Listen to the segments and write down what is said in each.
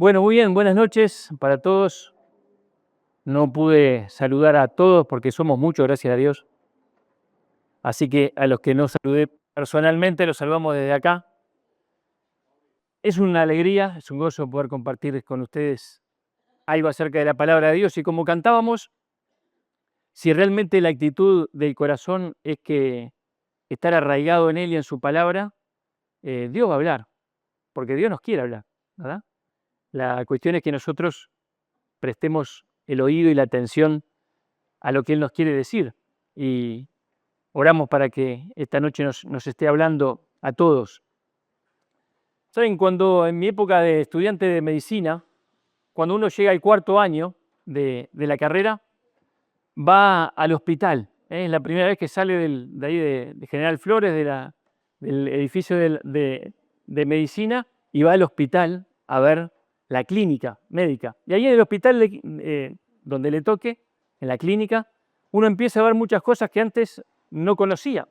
Bueno, muy bien, buenas noches para todos. No pude saludar a todos porque somos muchos, gracias a Dios. Así que a los que no saludé personalmente, los saludamos desde acá. Es una alegría, es un gozo poder compartir con ustedes algo acerca de la palabra de Dios. Y como cantábamos, si realmente la actitud del corazón es que estar arraigado en Él y en su palabra, Dios va a hablar, porque Dios nos quiere hablar, ¿verdad? La cuestión es que nosotros prestemos el oído y la atención a lo que Él nos quiere decir. Y oramos para que esta noche nos esté hablando a todos. Saben, cuando en mi época de estudiante de medicina, cuando uno llega al cuarto año de la carrera, va al hospital. Es la primera vez que sale de ahí de General Flores, del edificio de medicina, y va al hospital a ver la clínica médica. Y ahí en el hospital donde le toque, en la clínica, uno empieza a ver muchas cosas que antes no conocía.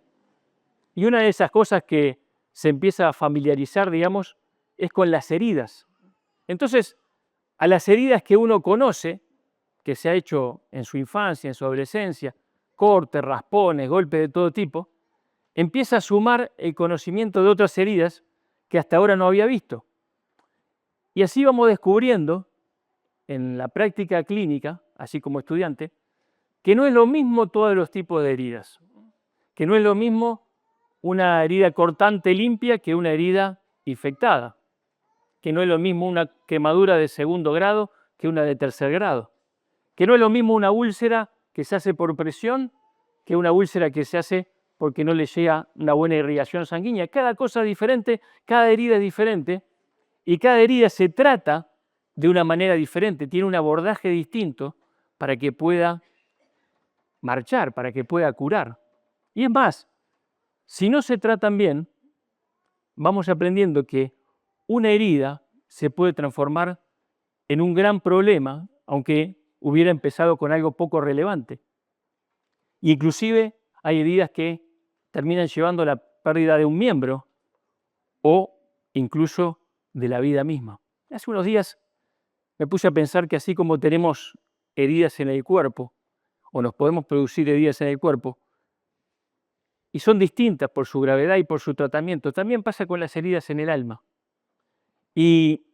Y una de esas cosas que se empieza a familiarizar, digamos, es con las heridas. Entonces, a las heridas que uno conoce, que se ha hecho en su infancia, en su adolescencia, cortes, raspones, golpes de todo tipo, empieza a sumar el conocimiento de otras heridas que hasta ahora no había visto. Y así vamos descubriendo en la práctica clínica, así como estudiante, que no es lo mismo todos los tipos de heridas, que no es lo mismo una herida cortante limpia que una herida infectada, que no es lo mismo una quemadura de segundo grado que una de tercer grado, que no es lo mismo una úlcera que se hace por presión que una úlcera que se hace porque no le llega una buena irrigación sanguínea. Cada cosa es diferente, cada herida es diferente y cada herida se trata de una manera diferente, tiene un abordaje distinto para que pueda marchar, para que pueda curar. Y es más, si no se tratan bien, vamos aprendiendo que una herida se puede transformar en un gran problema, aunque hubiera empezado con algo poco relevante. Inclusive hay heridas que terminan llevando a la pérdida de un miembro o incluso de la vida misma. Hace unos días me puse a pensar que así como tenemos heridas en el cuerpo, o nos podemos producir heridas en el cuerpo, y son distintas por su gravedad y por su tratamiento, también pasa con las heridas en el alma. Y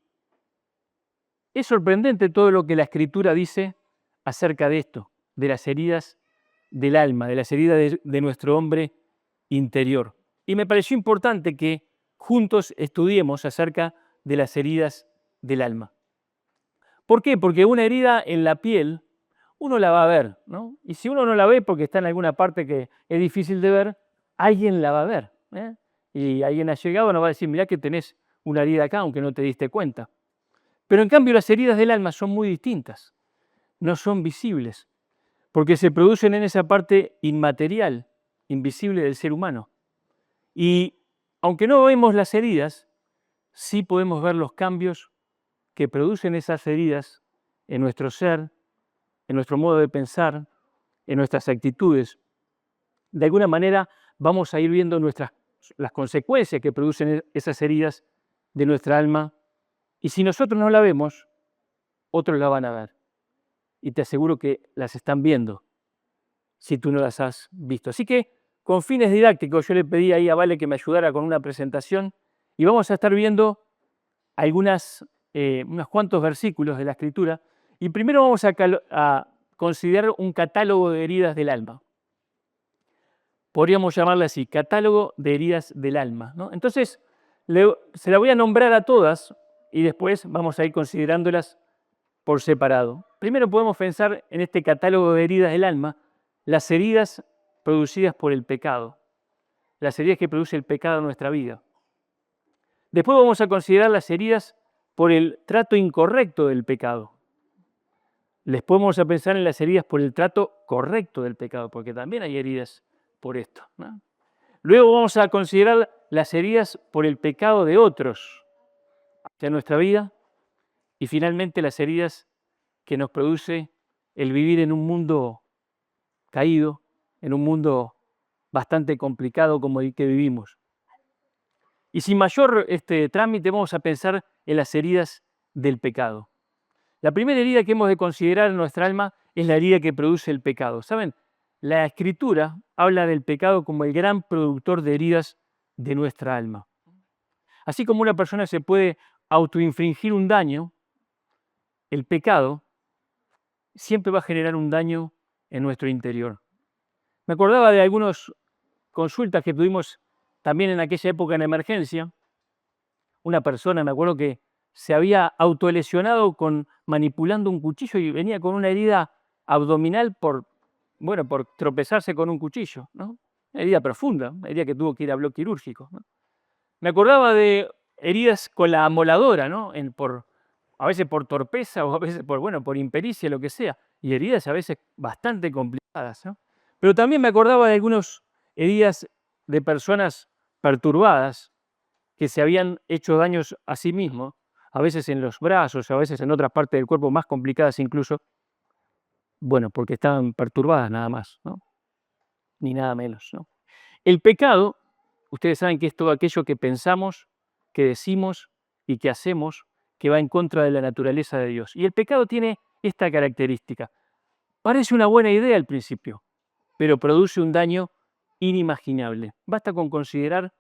es sorprendente todo lo que la Escritura dice acerca de esto, de las heridas del alma, de las heridas de nuestro hombre interior. Y me pareció importante que juntos estudiemos acerca de las heridas del alma. ¿Por qué? Porque una herida en la piel uno la va a ver, ¿no? Y si uno no la ve porque está en alguna parte que es difícil de ver, alguien la va a ver, ¿eh? Y alguien ha llegado nos va a decir, mirá que tenés una herida acá, aunque no te diste cuenta. Pero en cambio las heridas del alma son muy distintas, no son visibles, porque se producen en esa parte inmaterial, invisible del ser humano. Y aunque no vemos las heridas, sí podemos ver los cambios que producen esas heridas en nuestro ser, en nuestro modo de pensar, en nuestras actitudes. De alguna manera vamos a ir viendo las consecuencias que producen esas heridas de nuestra alma. Y si nosotros no la vemos, otros la van a ver. Y te aseguro que las están viendo si tú no las has visto. Así que con fines didácticos yo le pedí ahí a Vale que me ayudara con una presentación y vamos a estar viendo unos cuantos versículos de la Escritura. Y primero vamos a considerar un catálogo de heridas del alma. Podríamos llamarle así, catálogo de heridas del alma, ¿no? Entonces, se la voy a nombrar a todas y después vamos a ir considerándolas por separado. Primero podemos pensar en este catálogo de heridas del alma, las heridas producidas por el pecado, las heridas que produce el pecado en nuestra vida. Después vamos a considerar las heridas por el trato incorrecto del pecado. Después vamos a pensar en las heridas por el trato correcto del pecado, porque también hay heridas por esto, ¿no? Luego vamos a considerar las heridas por el pecado de otros hacia nuestra vida y finalmente las heridas que nos produce el vivir en un mundo caído, en un mundo bastante complicado como el que vivimos. Y sin mayor trámite vamos a pensar en las heridas del pecado. La primera herida que hemos de considerar en nuestra alma es la herida que produce el pecado. ¿Saben? La Escritura habla del pecado como el gran productor de heridas de nuestra alma. Así como una persona se puede autoinfringir un daño, el pecado siempre va a generar un daño en nuestro interior. Me acordaba de algunas consultas que tuvimos también en aquella época en emergencia. Una persona, me acuerdo que se había autolesionado manipulando un cuchillo y venía con una herida abdominal por tropezarse con un cuchillo, ¿no? Una herida profunda, una herida que tuvo que ir a bloque quirúrgico, ¿no? Me acordaba de heridas con la amoladora, ¿no? A veces por torpeza o a veces por impericia, lo que sea, y heridas a veces bastante complicadas, ¿no? Pero también me acordaba de algunas heridas de personas perturbadas que se habían hecho daños a sí mismos, a veces en los brazos, a veces en otras partes del cuerpo más complicadas incluso, porque estaban perturbadas nada más, ¿no? Ni nada menos, ¿no? El pecado, ustedes saben que es todo aquello que pensamos, que decimos y que hacemos que va en contra de la naturaleza de Dios. Y el pecado tiene esta característica. Parece una buena idea al principio, pero produce un daño inimaginable. Basta con considerar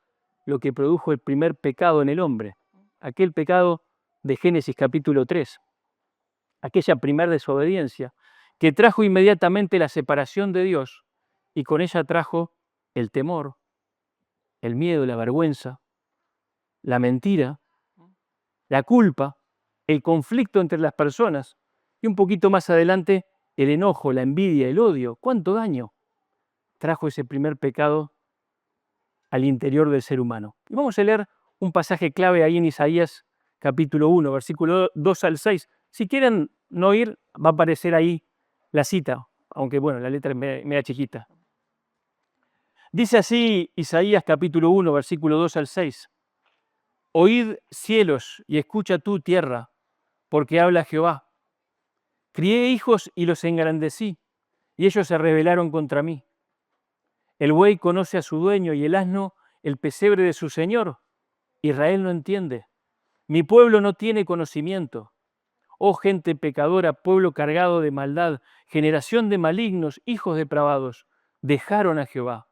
lo que produjo el primer pecado en el hombre, aquel pecado de Génesis capítulo 3, aquella primera desobediencia que trajo inmediatamente la separación de Dios y con ella trajo el temor, el miedo, la vergüenza, la mentira, la culpa, el conflicto entre las personas y un poquito más adelante el enojo, la envidia, el odio. ¿Cuánto daño trajo ese primer pecado al interior del ser humano? Y vamos a leer un pasaje clave ahí en Isaías capítulo 1, versículo 2 al 6. Si quieren no ir, va a aparecer ahí la cita, aunque la letra es media chiquita. Dice así Isaías capítulo 1, versículo 2 al 6. Oíd cielos y escucha tú tierra, porque habla Jehová. Crié hijos y los engrandecí, y ellos se rebelaron contra mí. El buey conoce a su dueño y el asno el pesebre de su señor. Israel no entiende. Mi pueblo no tiene conocimiento. Oh gente pecadora, pueblo cargado de maldad, generación de malignos, hijos depravados, dejaron a Jehová.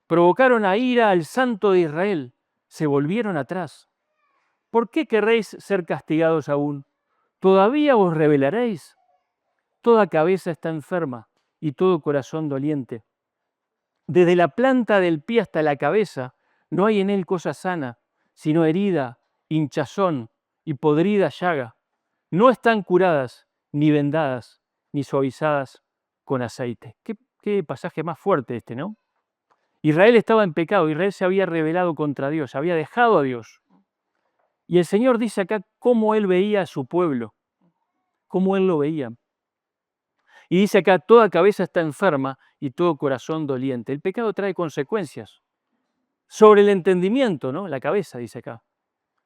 Provocaron a ira al Santo de Israel, se volvieron atrás. ¿Por qué querréis ser castigados aún? ¿Todavía os rebelaréis? Toda cabeza está enferma y todo corazón doliente. Desde la planta del pie hasta la cabeza no hay en él cosa sana, sino herida, hinchazón y podrida llaga. No están curadas, ni vendadas, ni suavizadas con aceite. Qué pasaje más fuerte este, ¿no? Israel estaba en pecado, Israel se había rebelado contra Dios, había dejado a Dios. Y el Señor dice acá cómo Él veía a su pueblo, cómo Él lo veía. Y dice acá, toda cabeza está enferma y todo corazón doliente. El pecado trae consecuencias sobre el entendimiento, ¿no? La cabeza, dice acá.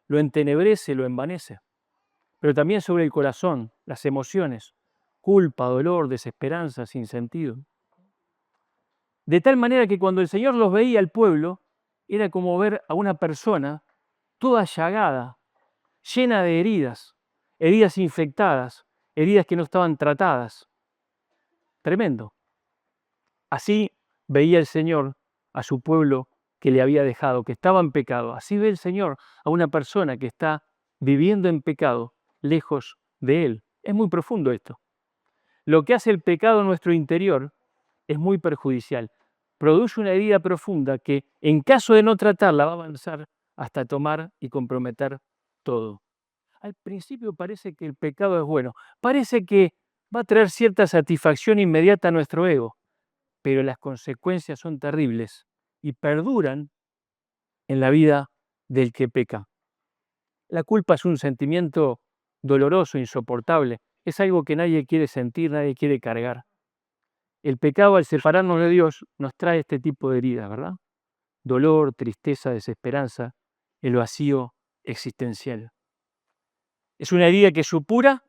Lo entenebrece, lo envanece. Pero también sobre el corazón, las emociones, culpa, dolor, desesperanza, sinsentido. De tal manera que cuando el Señor los veía al pueblo, era como ver a una persona toda llagada, llena de heridas, heridas infectadas, heridas que no estaban tratadas. Tremendo. Así veía el Señor a su pueblo que le había dejado, que estaba en pecado. Así ve el Señor a una persona que está viviendo en pecado, lejos de Él. Es muy profundo esto. Lo que hace el pecado en nuestro interior es muy perjudicial. Produce una herida profunda que, en caso de no tratarla, va a avanzar hasta tomar y comprometer todo. Al principio parece que el pecado es bueno, parece que va a traer cierta satisfacción inmediata a nuestro ego, pero las consecuencias son terribles y perduran en la vida del que peca. La culpa es un sentimiento doloroso, insoportable, es algo que nadie quiere sentir, nadie quiere cargar. El pecado, al separarnos de Dios, nos trae este tipo de heridas, ¿verdad? Dolor, tristeza, desesperanza, el vacío existencial. Es una herida que supura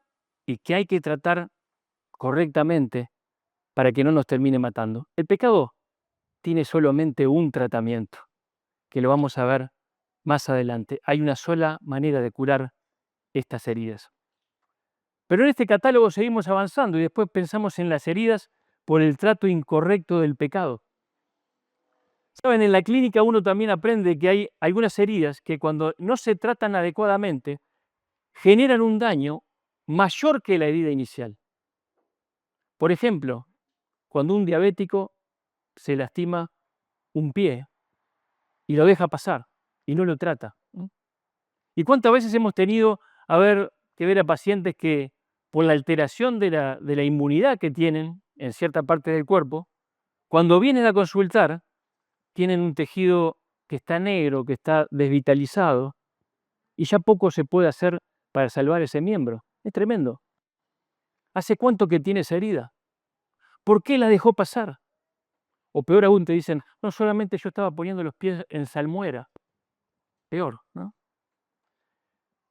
y que hay que tratar correctamente para que no nos termine matando. El pecado tiene solamente un tratamiento, que lo vamos a ver más adelante. Hay una sola manera de curar estas heridas. Pero en este catálogo seguimos avanzando y después pensamos en las heridas por el trato incorrecto del pecado. Saben, en la clínica uno también aprende que hay algunas heridas que cuando no se tratan adecuadamente generan un daño mayor que la herida inicial. Por ejemplo, cuando un diabético se lastima un pie y lo deja pasar y no lo trata. ¿Y cuántas veces hemos tenido que ver a pacientes que por la alteración de la inmunidad que tienen en cierta parte del cuerpo, cuando vienen a consultar, tienen un tejido que está negro, que está desvitalizado, y ya poco se puede hacer para salvar ese miembro? Es tremendo. ¿Hace cuánto que tiene esa herida? ¿Por qué la dejó pasar? O peor aún, te dicen, no, solamente yo estaba poniendo los pies en salmuera. Peor, ¿no?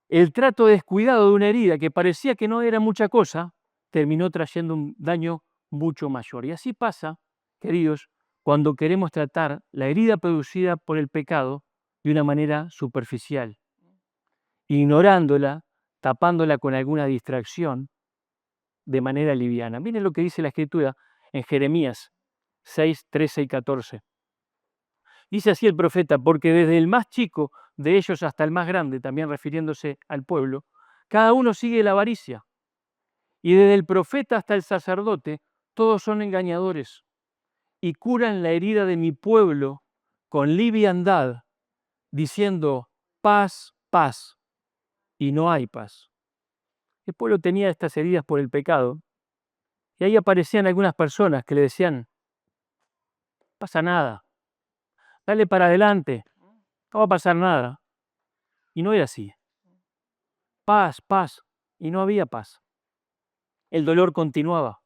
El trato descuidado de una herida que parecía que no era mucha cosa, terminó trayendo un daño mucho mayor. Y así pasa, queridos, cuando queremos tratar la herida producida por el pecado de una manera superficial, ignorándola, tapándola con alguna distracción de manera liviana. Miren lo que dice la Escritura en Jeremías 6, 13 y 14. Dice así el profeta: porque desde el más chico de ellos hasta el más grande, también refiriéndose al pueblo, cada uno sigue la avaricia. Y desde el profeta hasta el sacerdote, todos son engañadores y curan la herida de mi pueblo con liviandad, diciendo paz, paz, y no hay paz. El pueblo tenía estas heridas por el pecado, y ahí aparecían algunas personas que le decían, pasa nada, dale para adelante, no va a pasar nada. Y no era así. Paz, paz, y no había paz. El dolor continuaba.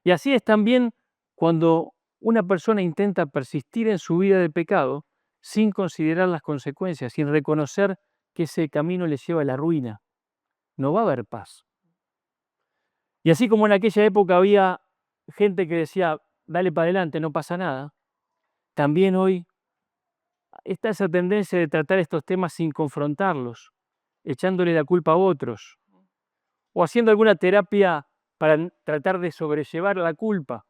Y así es también cuando una persona intenta persistir en su vida de pecado sin considerar las consecuencias, sin reconocer que ese camino le lleva a la ruina. No va a haber paz. Y así como en aquella época había gente que decía, dale para adelante, no pasa nada, también hoy está esa tendencia de tratar estos temas sin confrontarlos, echándole la culpa a otros, o haciendo alguna terapia para tratar de sobrellevar la culpa,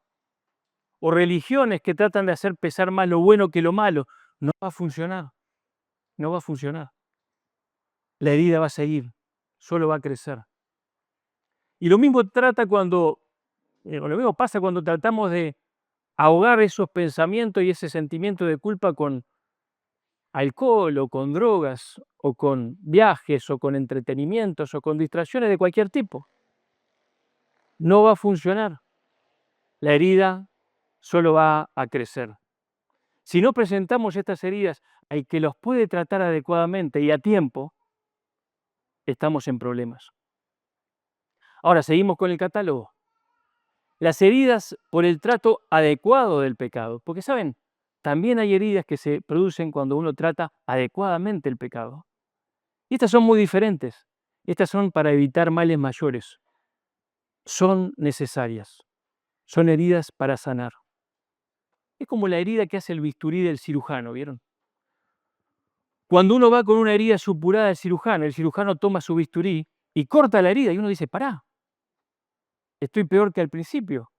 o religiones que tratan de hacer pesar más lo bueno que lo malo. No va a funcionar, no va a funcionar. La herida va a seguir, solo va a crecer. Y lo mismo lo mismo pasa cuando tratamos de ahogar esos pensamientos y ese sentimiento de culpa con alcohol o con drogas o con viajes o con entretenimientos o con distracciones de cualquier tipo. No va a funcionar. La herida solo va a crecer. Si no presentamos estas heridas al que los puede tratar adecuadamente y a tiempo, estamos en problemas. Ahora, seguimos con el catálogo. Las heridas por el trato adecuado del pecado. Porque, ¿saben? También hay heridas que se producen cuando uno trata adecuadamente el pecado. Y estas son muy diferentes. Estas son para evitar males mayores. Son necesarias. Son heridas para sanar. Es como la herida que hace el bisturí del cirujano, ¿vieron? Cuando uno va con una herida supurada al cirujano, el cirujano toma su bisturí y corta la herida y uno dice, pará, estoy peor que al principio.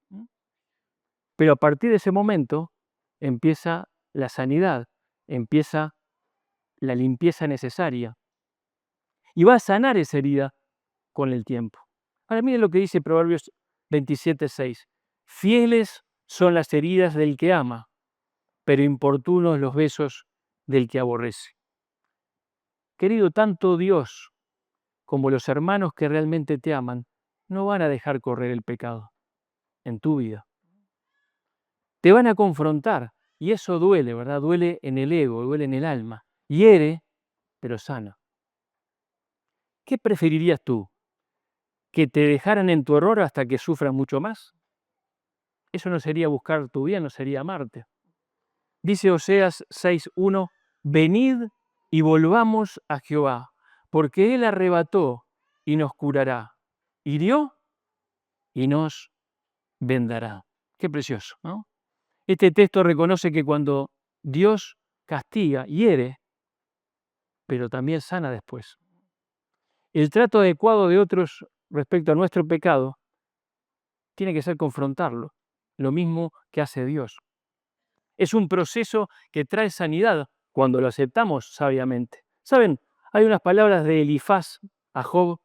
Pero a partir de ese momento empieza la sanidad, empieza la limpieza necesaria y va a sanar esa herida con el tiempo. Ahora miren lo que dice Proverbios 27:6. Fieles son las heridas del que ama, pero importunos los besos del que aborrece. Querido, tanto Dios como los hermanos que realmente te aman no van a dejar correr el pecado en tu vida. Te van a confrontar y eso duele, ¿verdad? Duele en el ego, duele en el alma. Hiere, pero sana. ¿Qué preferirías tú? ¿Que te dejaran en tu error hasta que sufras mucho más? Eso no sería buscar tu bien, no sería amarte. Dice Oseas 6:1, venid y volvamos a Jehová, porque Él arrebató y nos curará, hirió y nos vendará. Qué precioso, ¿no? Este texto reconoce que cuando Dios castiga, hiere, pero también sana después. El trato adecuado de otros respecto a nuestro pecado tiene que ser confrontarlo, lo mismo que hace Dios. Es un proceso que trae sanidad cuando lo aceptamos sabiamente. ¿Saben? Hay unas palabras de Elifaz a Job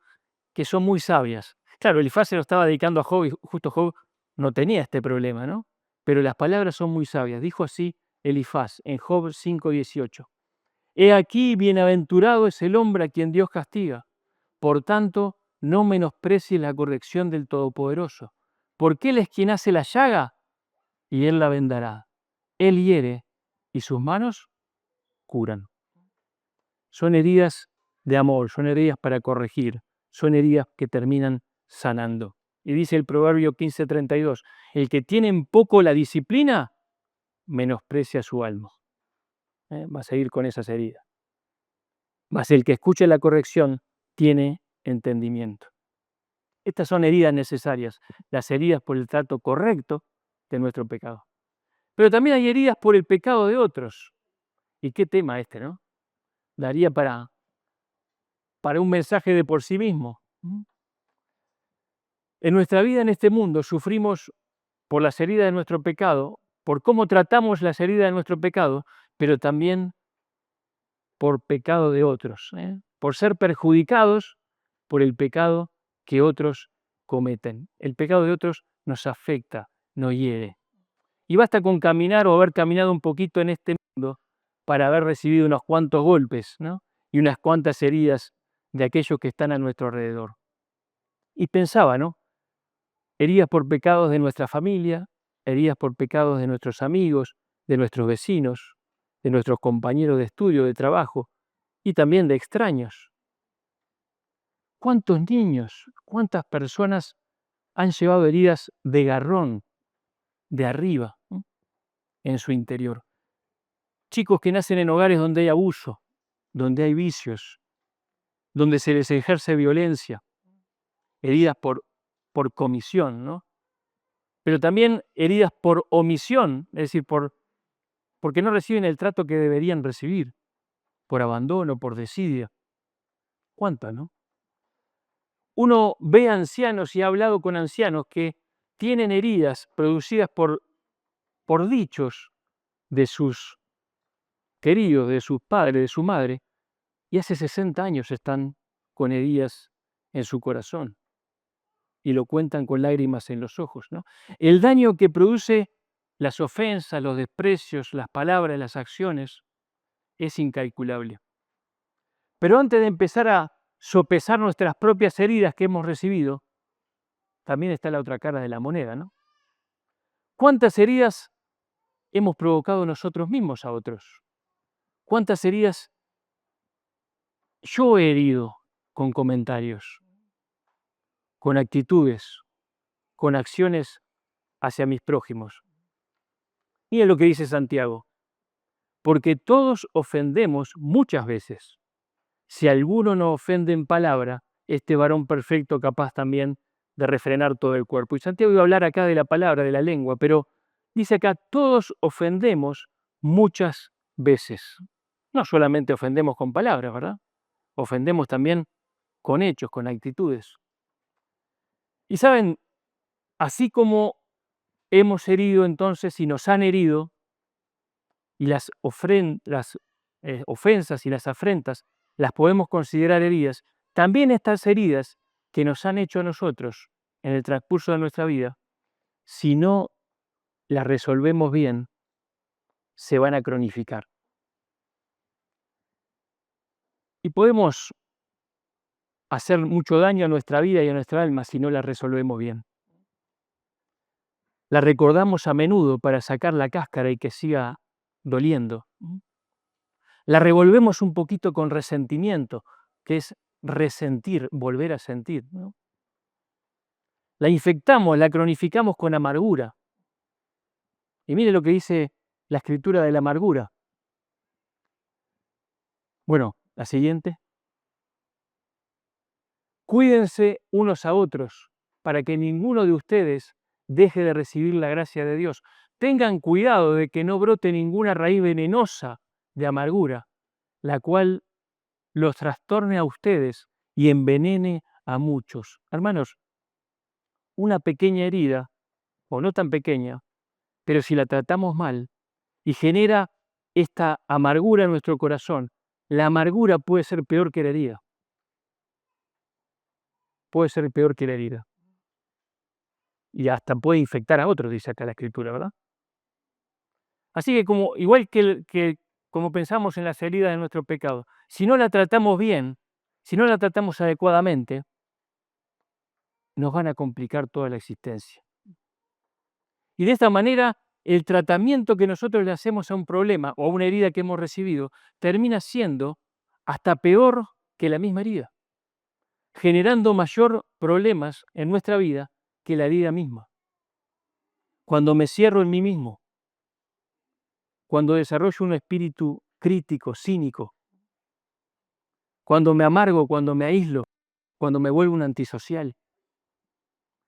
que son muy sabias. Claro, Elifaz se lo estaba dedicando a Job y justo Job no tenía este problema, ¿no? Pero las palabras son muy sabias. Dijo así Elifaz en Job 5:18. He aquí, bienaventurado es el hombre a quien Dios castiga. Por tanto, no menosprecies la corrección del Todopoderoso, porque Él es quien hace la llaga y Él la vendará. Él hiere y sus manos curan. Son heridas de amor, son heridas para corregir, son heridas que terminan sanando. Y dice el Proverbio 15:32, el que tiene en poco la disciplina, menosprecia su alma. Va a seguir con esas heridas. Mas el que escuche la corrección tiene entendimiento. Estas son heridas necesarias, las heridas por el trato correcto de nuestro pecado. Pero también hay heridas por el pecado de otros. ¿Y qué tema este, no? Daría para un mensaje de por sí mismo. En nuestra vida en este mundo sufrimos por las heridas de nuestro pecado, por cómo tratamos las heridas de nuestro pecado, pero también por pecado de otros, por ser perjudicados por el pecado que otros cometen. El pecado de otros nos afecta, nos hiere. Y basta con caminar o haber caminado un poquito en este mundo para haber recibido unos cuantos golpes, ¿no? Y unas cuantas heridas de aquellos que están a nuestro alrededor. Y pensaba, ¿no? Heridas por pecados de nuestra familia, heridas por pecados de nuestros amigos, de nuestros vecinos, de nuestros compañeros de estudio, de trabajo y también de extraños. ¿Cuántos niños, cuántas personas han llevado heridas de garrón, de arriba, en su interior? Chicos que nacen en hogares donde hay abuso, donde hay vicios, donde se les ejerce violencia, heridas por comisión, ¿no? Pero también heridas por omisión, es decir, porque no reciben el trato que deberían recibir, por abandono, por desidia. ¿Cuántas, no? Uno ve ancianos y ha hablado con ancianos que tienen heridas producidas por dichos de sus queridos, de sus padres, de su madre, y hace 60 años están con heridas en su corazón y lo cuentan con lágrimas en los ojos, ¿no? El daño que produce las ofensas, los desprecios, las palabras, las acciones, es incalculable. Pero antes de empezar a sopesar nuestras propias heridas que hemos recibido, también está la otra cara de la moneda, ¿no? ¿Cuántas heridas hemos provocado nosotros mismos a otros? ¿Cuántas heridas yo he herido con comentarios, con actitudes, con acciones hacia mis prójimos? Miren lo que dice Santiago. Porque todos ofendemos muchas veces. Si alguno no ofende en palabra, este varón perfecto capaz también de refrenar todo el cuerpo. Y Santiago iba a hablar acá de la palabra, de la lengua, pero dice acá, todos ofendemos muchas veces. No solamente ofendemos con palabras, ¿verdad? Ofendemos también con hechos, con actitudes. Y saben, así como hemos herido entonces y nos han herido, y las ofensas y las afrentas las podemos considerar heridas, también estas heridas que nos han hecho a nosotros en el transcurso de nuestra vida, si no las resolvemos bien, se van a cronificar. Y podemos hacer mucho daño a nuestra vida y a nuestra alma si no las resolvemos bien. La recordamos a menudo para sacar la cáscara y que siga doliendo. La revolvemos un poquito con resentimiento, que es resentir, volver a sentir, ¿no? La infectamos, la cronificamos con amargura. Y mire lo que dice la escritura de la amargura. Bueno, la siguiente. Cuídense unos a otros para que ninguno de ustedes deje de recibir la gracia de Dios. Tengan cuidado de que no brote ninguna raíz venenosa de amargura, la cual los trastorne a ustedes y envenene a muchos. Hermanos, una pequeña herida, o no tan pequeña, pero si la tratamos mal y genera esta amargura en nuestro corazón, la amargura puede ser peor que la herida. Puede ser peor que la herida. Y hasta puede infectar a otros, dice acá la Escritura, ¿verdad? Así que igual que como pensamos en las heridas de nuestro pecado, si no la tratamos bien, si no la tratamos adecuadamente, nos van a complicar toda la existencia. Y de esta manera, el tratamiento que nosotros le hacemos a un problema o a una herida que hemos recibido termina siendo hasta peor que la misma herida, generando mayor problemas en nuestra vida que la herida misma. Cuando me cierro en mí mismo, cuando desarrollo un espíritu crítico, cínico, cuando me amargo, cuando me aíslo, cuando me vuelvo un antisocial,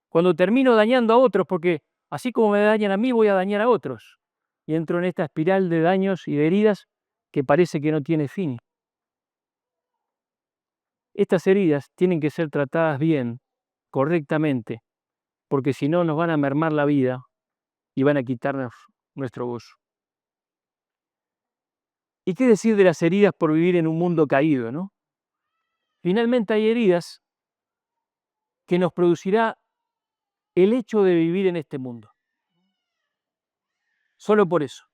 cuando termino dañando a otros, porque así como me dañan a mí, voy a dañar a otros. Y entro en esta espiral de daños y de heridas que parece que no tiene fin. Estas heridas tienen que ser tratadas bien, correctamente, porque si no nos van a mermar la vida y van a quitarnos nuestro gozo. ¿Y qué decir de las heridas por vivir en un mundo caído, no? Finalmente hay heridas que nos producirá el hecho de vivir en este mundo. Solo por eso.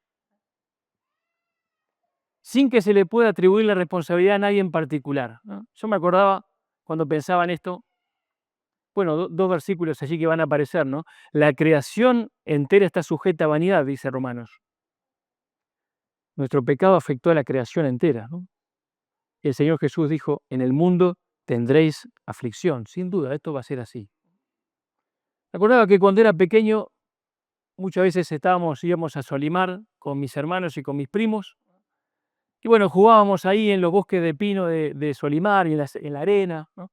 Sin que se le pueda atribuir la responsabilidad a nadie en particular, ¿no? Yo me acordaba cuando pensaba en esto, bueno, dos versículos allí que van a aparecer, ¿no? La creación entera está sujeta a vanidad, dice Romanos. Nuestro pecado afectó a la creación entera, ¿no? El Señor Jesús dijo, en el mundo tendréis aflicción. Sin duda, esto va a ser así. Me acordaba que cuando era pequeño, muchas veces íbamos a Solimar con mis hermanos y con mis primos. Y bueno, jugábamos ahí en los bosques de pino de Solimar y en la arena, ¿no?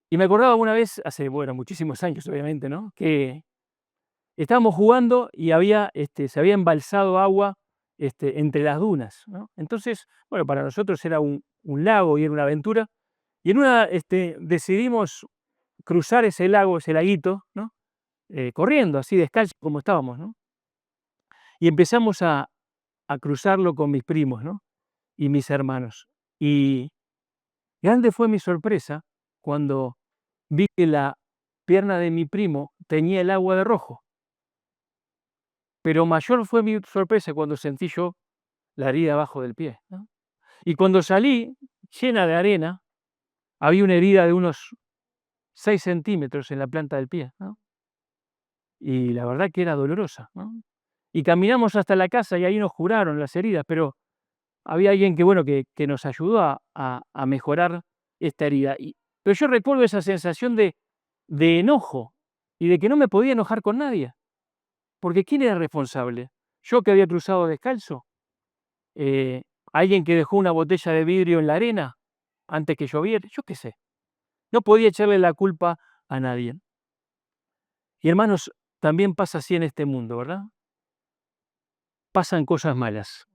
Y me acordaba una vez, hace, bueno, muchísimos años obviamente, ¿no? Que estábamos jugando y se había embalsado agua entre las dunas, ¿no? Entonces, bueno, para nosotros era un lago y era una aventura. Y en una decidimos cruzar ese lago, ese laguito, ¿no? Corriendo, así descalzo como estábamos, ¿no? Y empezamos a cruzarlo con mis primos, ¿no? Y mis hermanos. Y grande fue mi sorpresa cuando vi que la pierna de mi primo teñía el agua de rojo. Pero mayor fue mi sorpresa cuando sentí yo la herida abajo del pie, ¿no? Y cuando salí, llena de arena, había una herida de unos 6 centímetros en la planta del pie, ¿no? Y la verdad que era dolorosa, ¿no? Y caminamos hasta la casa y ahí nos curaron las heridas, pero había alguien que, bueno, que nos ayudó a mejorar esta herida. Pero yo recuerdo esa sensación de enojo y de que no me podía enojar con nadie, porque ¿quién era responsable? ¿Yo que había cruzado descalzo? Eh, ¿Alguien que dejó una botella de vidrio en la arena antes que lloviera? Yo qué sé. No podía echarle la culpa a nadie. Y hermanos, también pasa así en este mundo, ¿verdad? Pasan cosas malas.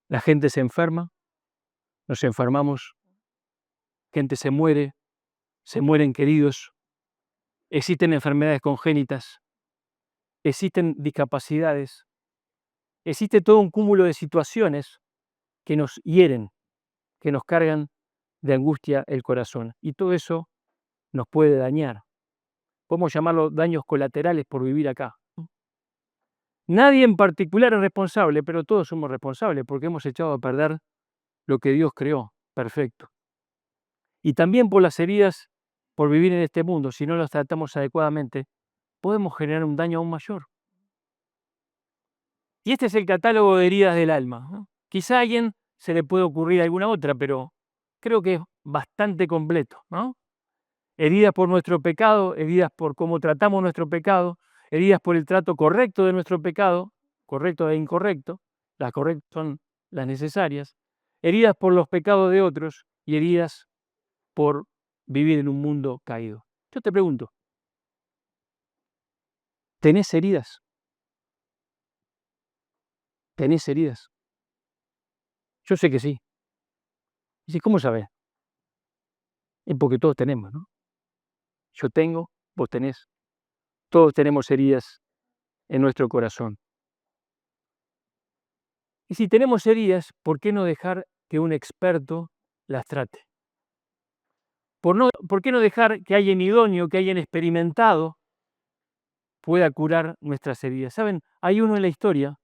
La gente se enferma, nos enfermamos, gente se mueren queridos, existen enfermedades congénitas, existen discapacidades, existe todo un cúmulo de situaciones que nos hieren, que nos cargan de angustia el corazón. Y todo eso nos puede dañar. Podemos llamarlo daños colaterales por vivir acá. Nadie en particular es responsable, pero todos somos responsables porque hemos echado a perder lo que Dios creó, perfecto. Y también por las heridas, por vivir en este mundo, si no las tratamos adecuadamente, podemos generar un daño aún mayor. Y este es el catálogo de heridas del alma, ¿no? Quizá a alguien se le puede ocurrir alguna otra, pero creo que es bastante completo, ¿no? Heridas por nuestro pecado, heridas por cómo tratamos nuestro pecado, heridas por el trato correcto de nuestro pecado, correcto e incorrecto, las correctas son las necesarias, heridas por los pecados de otros y heridas por vivir en un mundo caído. Yo te pregunto, ¿tenés heridas? ¿Tenés heridas? Yo sé que sí. Dice, ¿cómo sabés? Es porque todos tenemos, ¿no? Yo tengo, vos tenés, todos tenemos heridas en nuestro corazón. Y si tenemos heridas, ¿por qué no dejar que un experto las trate? ¿Por qué no dejar que alguien idóneo, que alguien experimentado, pueda curar nuestras heridas? ¿Saben? Hay uno en la historia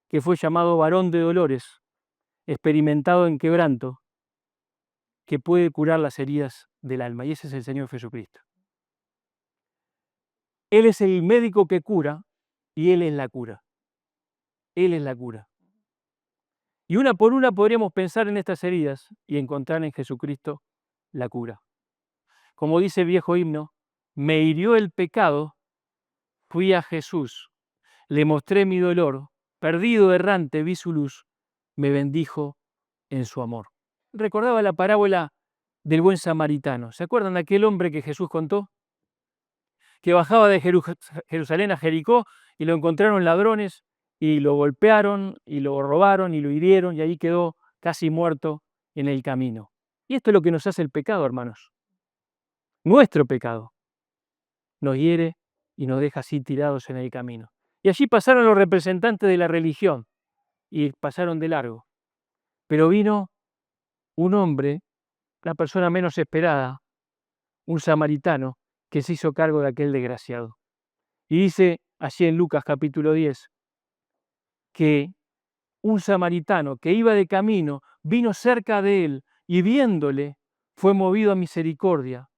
que fue llamado varón de dolores, experimentado en quebranto, que puede curar las heridas del alma, y ese es el Señor Jesucristo. Él es el médico que cura y Él es la cura. Él es la cura. Y una por una podríamos pensar en estas heridas y encontrar en Jesucristo la cura. Como dice el viejo himno, me hirió el pecado, fui a Jesús, le mostré mi dolor, perdido errante vi su luz, me bendijo en su amor. Recordaba la parábola del buen samaritano. ¿Se acuerdan de aquel hombre que Jesús contó? Que bajaba de Jerusalén a Jericó y lo encontraron ladrones y lo golpearon y lo robaron y lo hirieron y ahí quedó casi muerto en el camino. Y esto es lo que nos hace el pecado, hermanos. Nuestro pecado nos hiere y nos deja así tirados en el camino. Y allí pasaron los representantes de la religión y pasaron de largo. Pero vino un hombre, la persona menos esperada, un samaritano, que se hizo cargo de aquel desgraciado. Y dice allí en Lucas capítulo 10 que un samaritano que iba de camino vino cerca de él y viéndole fue movido a misericordia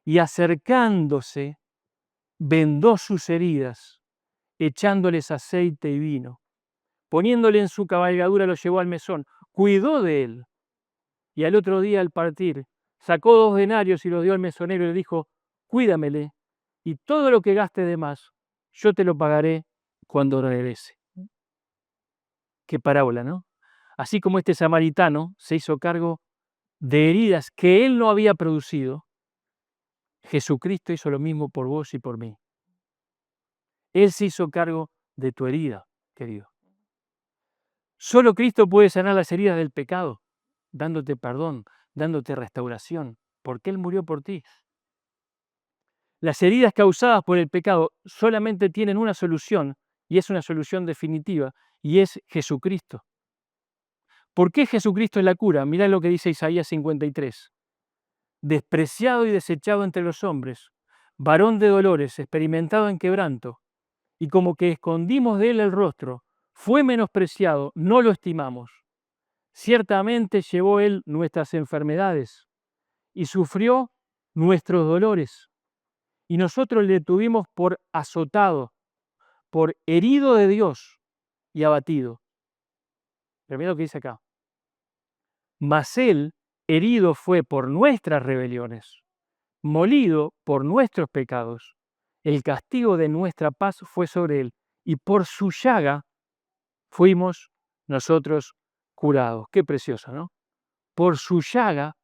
y acercándose vendó sus heridas, echándoles aceite y vino. Poniéndole en su cabalgadura lo llevó al mesón, cuidó de él y al otro día al partir sacó 2 denarios y los dio al mesonero y le dijo, cuídamele y todo lo que gaste de más yo te lo pagaré cuando regrese. Qué parábola, ¿no? Así como este samaritano se hizo cargo de heridas que él no había producido, Jesucristo hizo lo mismo por vos y por mí. Él se hizo cargo de tu herida, querido. Solo Cristo puede sanar las heridas del pecado, dándote perdón, dándote restauración, porque Él murió por ti. Las heridas causadas por el pecado solamente tienen una solución, y es una solución definitiva, y es Jesucristo. ¿Por qué Jesucristo es la cura? Mirá lo que dice Isaías 53. Despreciado y desechado entre los hombres, varón de dolores, experimentado en quebranto, y como que escondimos de él el rostro, fue menospreciado, no lo estimamos. Ciertamente llevó él nuestras enfermedades y sufrió nuestros dolores, y nosotros le tuvimos por azotado, por herido de Dios y abatido. Pero mira lo que dice acá. Mas él herido fue por nuestras rebeliones, molido por nuestros pecados. El castigo de nuestra paz fue sobre él, y por su llaga fuimos nosotros curados. Qué precioso, ¿no? Por su llaga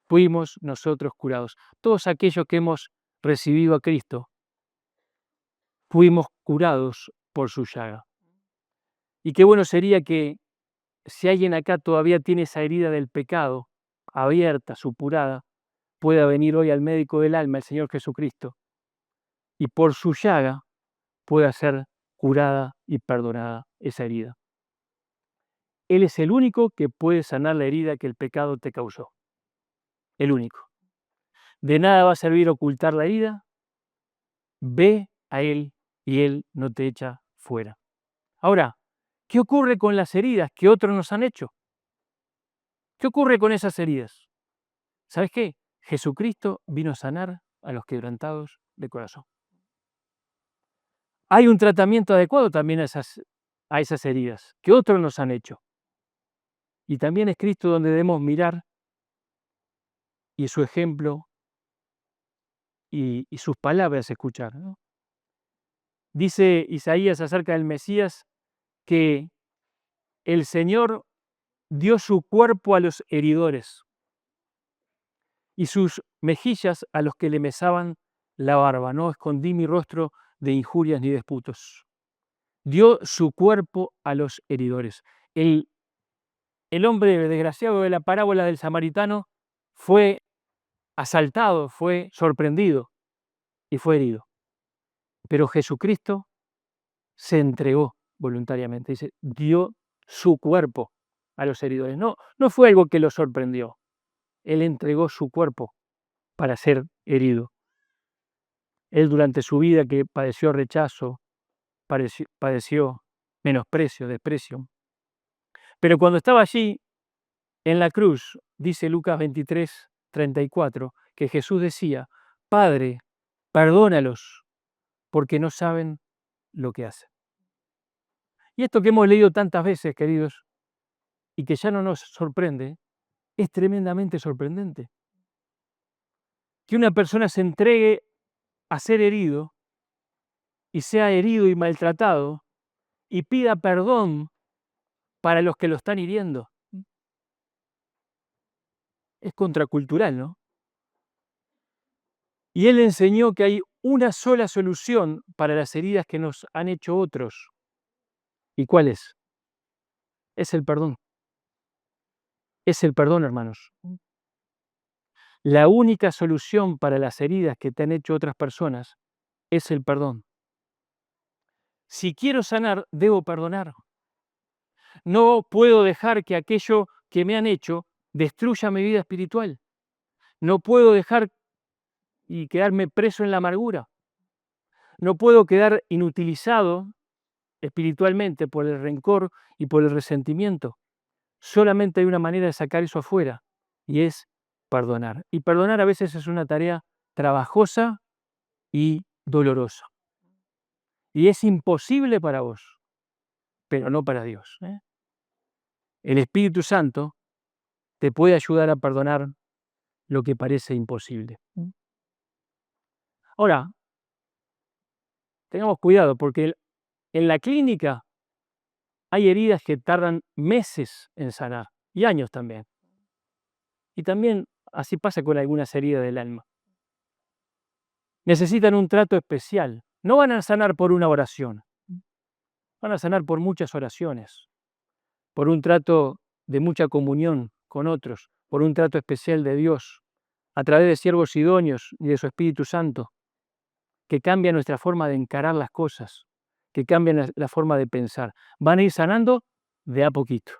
fuimos nosotros curados. Todos aquellos que hemos recibido a Cristo, fuimos curados por su llaga. Y qué bueno sería que si alguien acá todavía tiene esa herida del pecado abierta, supurada, pueda venir hoy al médico del alma, el Señor Jesucristo, y por su llaga pueda ser curada y perdonada esa herida. Él es el único que puede sanar la herida que el pecado te causó. El único. De nada va a servir ocultar la herida. Ve a Él y Él no te echa fuera. Ahora, ¿qué ocurre con las heridas que otros nos han hecho? ¿Qué ocurre con esas heridas? ¿Sabes qué? Jesucristo vino a sanar a los quebrantados de corazón. Hay un tratamiento adecuado también a esas heridas que otros nos han hecho. Y también es Cristo donde debemos mirar y su ejemplo y sus palabras escuchar, ¿no? Dice Isaías acerca del Mesías que el Señor dio su cuerpo a los heridores y sus mejillas a los que le mesaban la barba. No escondí mi rostro de injurias ni disputos. Dio su cuerpo a los heridores. El hombre desgraciado de la parábola del samaritano fue asaltado, fue sorprendido y fue herido. Pero Jesucristo se entregó voluntariamente, dice, dio su cuerpo a los heridores. No fue algo que lo sorprendió. Él entregó su cuerpo para ser herido. Él durante su vida que padeció rechazo, padeció menosprecio, desprecio. Pero cuando estaba allí en la cruz, dice Lucas 23:34, que Jesús decía, Padre, perdónalos, porque no saben lo que hacen. Y esto que hemos leído tantas veces, queridos, y que ya no nos sorprende, es tremendamente sorprendente. Que una persona se entregue a ser herido y sea herido y maltratado y pida perdón para los que lo están hiriendo. Es contracultural, ¿no? Y él enseñó que hay una sola solución para las heridas que nos han hecho otros. ¿Y cuál es? Es el perdón. Es el perdón, hermanos. La única solución para las heridas que te han hecho otras personas es el perdón. Si quiero sanar, debo perdonar. No puedo dejar que aquello que me han hecho destruya mi vida espiritual. No puedo dejar y quedarme preso en la amargura. No puedo quedar inutilizado espiritualmente por el rencor y por el resentimiento. Solamente hay una manera de sacar eso afuera y es perdonar. Y perdonar a veces es una tarea trabajosa y dolorosa. Y es imposible para vos, pero no para Dios. El Espíritu Santo te puede ayudar a perdonar lo que parece imposible. Ahora, tengamos cuidado porque en la clínica hay heridas que tardan meses en sanar y años también. Y también así pasa con algunas heridas del alma. Necesitan un trato especial. No van a sanar por una oración, van a sanar por muchas oraciones, por un trato de mucha comunión con otros, por un trato especial de Dios, a través de siervos idóneos y de su Espíritu Santo, que cambia nuestra forma de encarar las cosas, que cambian la forma de pensar. Van a ir sanando de a poquito,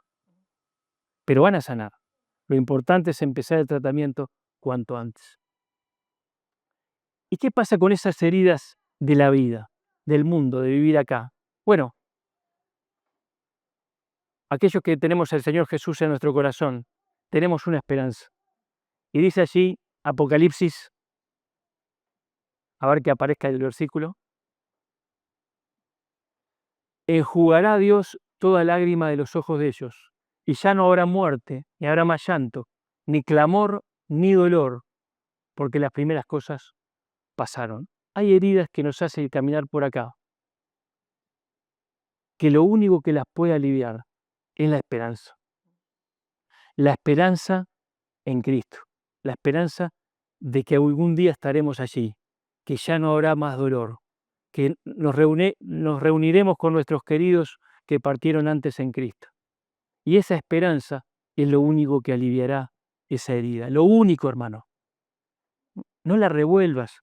pero van a sanar. Lo importante es empezar el tratamiento cuanto antes. ¿Y qué pasa con esas heridas de la vida, del mundo, de vivir acá? Bueno, aquellos que tenemos al Señor Jesús en nuestro corazón, tenemos una esperanza. Y dice allí, Apocalipsis, a ver que aparezca el versículo, enjugará a Dios toda lágrima de los ojos de ellos, y ya no habrá muerte, ni habrá más llanto, ni clamor, ni dolor, porque las primeras cosas pasaron. Hay heridas que nos hacen caminar por acá, que lo único que las puede aliviar es la esperanza. La esperanza en Cristo, la esperanza de que algún día estaremos allí, que ya no habrá más dolor, que nos reuniremos con nuestros queridos que partieron antes en Cristo. Y esa esperanza es lo único que aliviará esa herida. Lo único, hermano. No la revuelvas.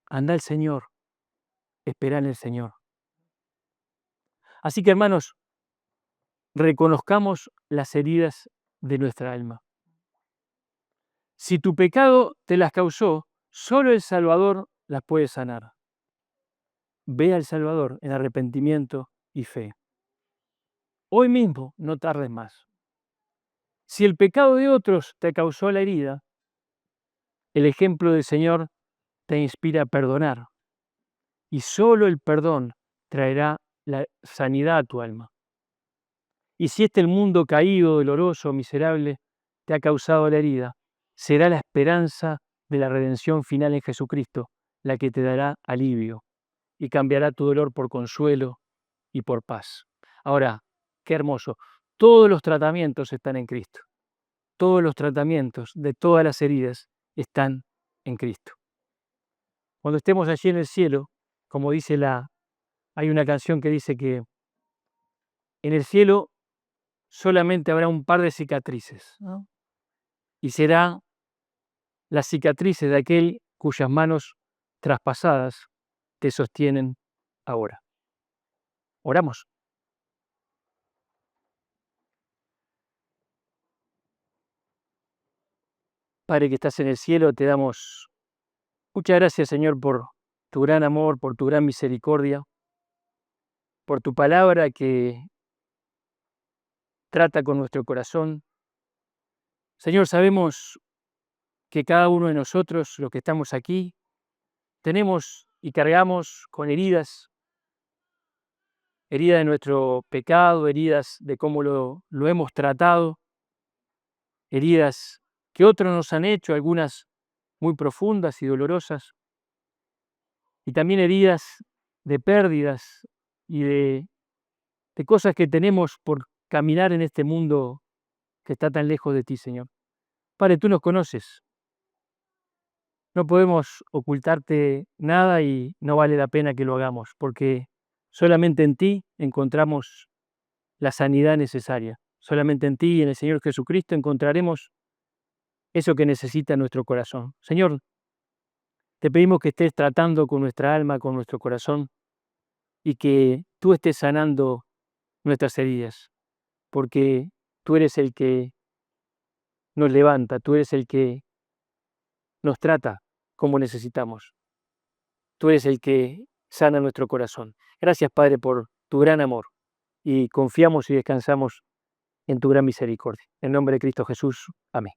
Anda al Señor. Espera en el Señor. Así que, hermanos, reconozcamos las heridas de nuestra alma. Si tu pecado te las causó, solo el Salvador las puede sanar. Ve al Salvador en arrepentimiento y fe. Hoy mismo, no tardes más. Si el pecado de otros te causó la herida, el ejemplo del Señor te inspira a perdonar. Y solo el perdón traerá la sanidad a tu alma. Y si el mundo caído, doloroso, miserable, te ha causado la herida, será la esperanza de la redención final en Jesucristo la que te dará alivio y cambiará tu dolor por consuelo y por paz. Ahora, qué hermoso, todos los tratamientos están en Cristo. Todos los tratamientos de todas las heridas están en Cristo. Cuando estemos allí en el cielo, como dice hay una canción que dice que en el cielo solamente habrá un par de cicatrices, ¿no? Y será las cicatrices de aquel cuyas manos traspasadas te sostienen ahora. Oramos. Padre que estás en el cielo, te damos muchas gracias, Señor, por tu gran amor, por tu gran misericordia, por tu palabra que trata con nuestro corazón. Señor, sabemos que cada uno de nosotros, los que estamos aquí, tenemos y cargamos con heridas de nuestro pecado, heridas de cómo lo hemos tratado, heridas que otros nos han hecho, algunas muy profundas y dolorosas, y también heridas de pérdidas y de cosas que tenemos por caminar en este mundo que está tan lejos de ti, Señor. Padre, tú nos conoces. No podemos ocultarte nada y no vale la pena que lo hagamos, porque solamente en ti encontramos la sanidad necesaria. Solamente en ti y en el Señor Jesucristo encontraremos eso que necesita nuestro corazón. Señor, te pedimos que estés tratando con nuestra alma, con nuestro corazón, y que tú estés sanando nuestras heridas, porque tú eres el que nos levanta, tú eres el que nos trata como necesitamos. Tú eres el que sana nuestro corazón. Gracias, Padre, por tu gran amor, y confiamos y descansamos en tu gran misericordia. En nombre de Cristo Jesús. Amén.